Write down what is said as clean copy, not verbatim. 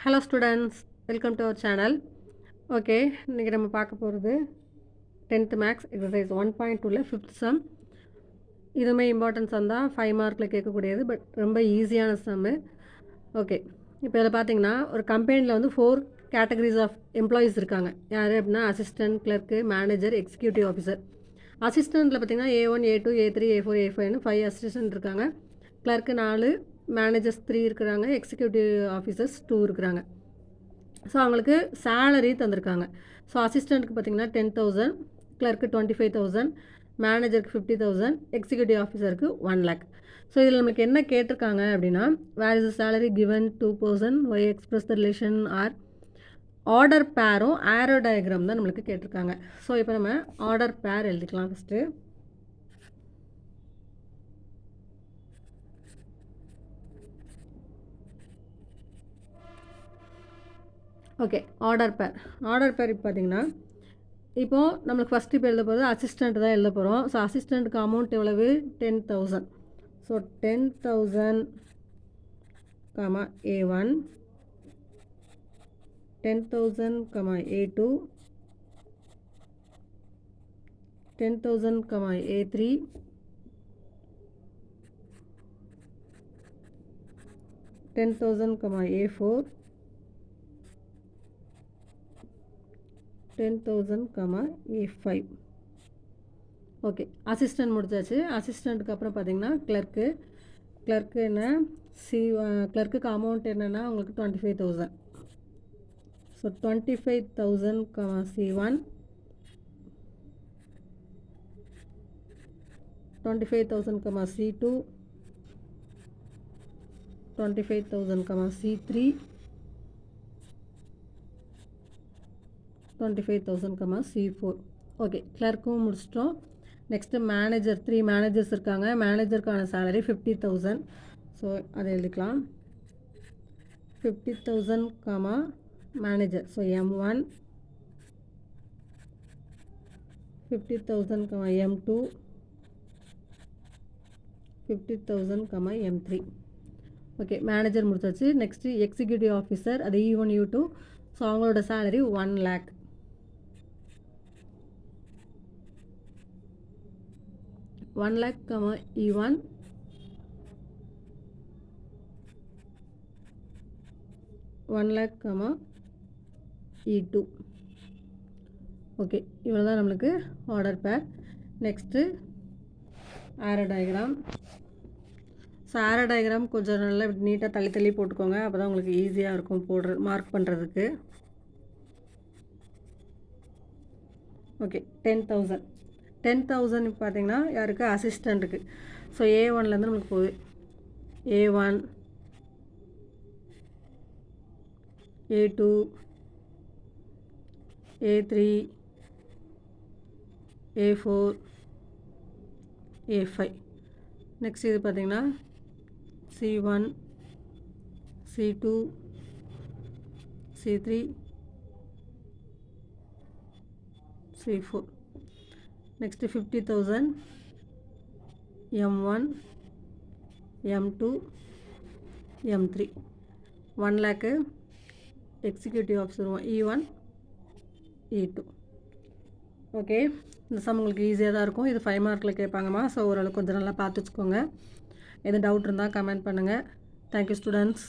Hello students, welcome to our channel. Okay, இன்றைக்கி நம்ம பார்க்க போகிறது 10th மேக்ஸ் எக்ஸசைஸ் 1.2ல் 5th சம். இதுவுமே இம்பார்ட்டன்ஸ் தான் 5 மார்க்கில் கேட்கக்கூடியது, பட் ரொம்ப ஈஸியான சம்மு. ஓகே, இப்போ இதில் பார்த்தீங்கன்னா ஒரு கம்பெனியில் வந்து 4 கேட்டகரிஸ் ஆஃப் எம்ப்ளாயீஸ் இருக்காங்க. யார் அப்படின்னா assistant, clerk, manager, executive officer. அசிஸ்டண்ட்டில் பார்த்தீங்கன்னா A1, A2, A3, A4, A5னு 5 அசிஸ்டன்ட் இருக்காங்க. கிளர்க்கு 4, மேனேஜர்ஸ் 3 இருக்கிறாங்க, எக்ஸிக்யூட்டிவ் ஆஃபீஸர்ஸ் 2 இருக்கிறாங்க. ஸோ அவங்களுக்கு சேலரி தந்திருக்காங்க. ஸோ அசிஸ்டண்ட்டுக்கு பார்த்திங்கன்னா 10,000, கிளர்க்கு 25,000, மேனேஜருக்கு 50,000, எக்ஸிக்யூட்டிவ் ஆஃபீஸருக்கு 1 lakh. ஸோ இதில் நமக்கு என்ன கேட்டிருக்காங்க அப்படின்னா, where is the salary given 2%, why express the relation or order பேரும் ஆரோ டயக்ராம் தான் நம்மளுக்கு கேட்டிருக்காங்க. ஸோ இப்போ நம்ம ஆர்டர் பேர் எழுதிக்கலாம் ஃபஸ்ட்டு. ஓகே, ஆர்டர் பேர் இப்போ பார்த்தீங்கன்னா, இப்போது நம்மளுக்கு ஃபஸ்ட்டு இப்போ எழுத போகிறது அசிஸ்டண்ட் தான் எழுத போகிறோம். ஸோ அசிஸ்டண்ட்டுக்கு அமௌண்ட் எவ்வளவு 10,000. So 10,000, A1, 10,000, A2, 10,000, A3, 10,000, A4, 10,000, A5. Okay, assistant முடிச்சாச்சு. அசிஸ்டண்ட்டுக்கு அப்புறம் பார்த்தீங்கன்னா கிளர்க்கு என்ன கிளர்க்குக்கு அமௌண்ட் என்னென்னா உங்களுக்கு 25,000. So 25,000, C1, 25,000, C2, 25,000, C3, 25,000, C4. Okay, கிளர்க்கும் முடிச்சிட்டோம். நெக்ஸ்ட்டு மேனேஜர் 3 மேனேஜர்ஸ் இருக்காங்க. மேனேஜருக்கான சேலரி 50,000. ஸோ அதை எழுதிக்கலாம். 50,000, manager. So M1, 50,000, M2, 50,000, M3. Okay, manager முடிச்சாச்சு. நெக்ஸ்ட்டு எக்ஸிக்யூட்டிவ் ஆஃபீஸர், அது E1, E2. ஸோ அவங்களோட salary 1 lakh. 1 lakh, E1, 1 lakh, E2. Okay, இவ்வளோ தான் நம்மளுக்கு order pair. Next arrow diagram. So arrow diagram கொஞ்சம் நல்லா நீட்டாக தள்ளி போட்டுக்கோங்க. அப்போ தான் உங்களுக்கு ஈஸியாக இருக்கும் மார்க் பண்ணுறதுக்கு. ஓகே, 10,000 இப்போ பார்த்தீங்கன்னா யாருக்கு அசிஸ்டண்ட்டுக்கு. ஸோ A1லேருந்து நம்மளுக்கு போகுது. A1, A2, A3, A4, A5. Next இது பார்த்தீங்கன்னா C1, C2, C3, C4. Next 50,000, M1, M2, M3. 1 lakh, executive officer E1, E2. Okay, இந்த சம் உங்களுக்கு ஈஸியாக தான் இருக்கும். இது 5 மார்க்கில் கேட்பாங்கம்மா. ஸோ ஓரளவுக்கு கொஞ்சம் நல்லா பார்த்து வச்சுக்கோங்க. எதுவும் டவுட் இருந்தால் கமெண்ட் பண்ணுங்கள். Thank you students.